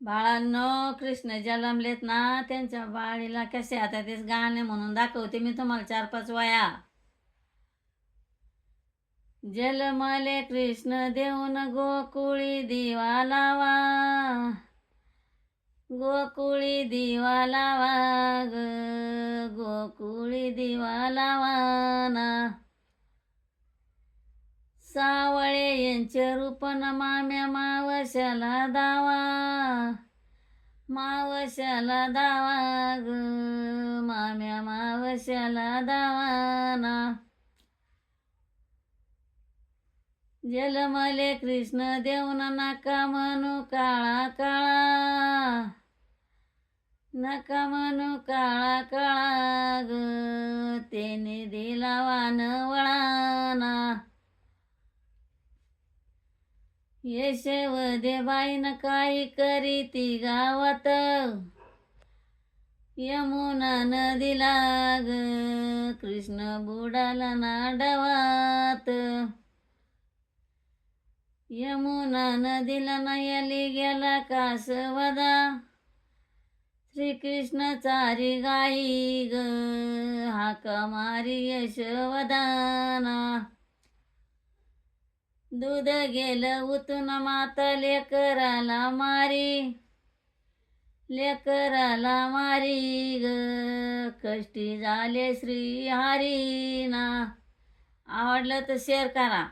बाळांनो, कृष्ण जन्मलेत ना, त्यांच्या बाळीला कसे आता तेच गाणे म्हणून दाखवते मी तुम्हाला 4-5 वया. जन्मले कृष्ण देऊन गोकुळी दिवा लावा, गोकुळी दिवा लावा ग, गोकुळी दिवा लावा ना. सावळे यांचे रूपन माम्या मावश्याला दावा, मावश्याला दावा ग, माम्या मावश्याला दावाना. जन्मले कृष्ण देऊन नका म्हणू काळा काळा, नका म्हणू काळा काळा ग, तेने दिला वान वळाना. यशोदे बाईन काही करी ती गावात, यमुना नदीला ग, कृष्ण बुडाला ना डवात. यमुना नदीला नयली गेला कासवदा, श्रीकृष्ण चारी गाई ग, हाका मारी यशोवदाना. दूध गेलं उतून माता लेकराला मारी, लेकराला मारी ग, कष्टी झाले श्री हरीना. आवडलं तर शेअर करा.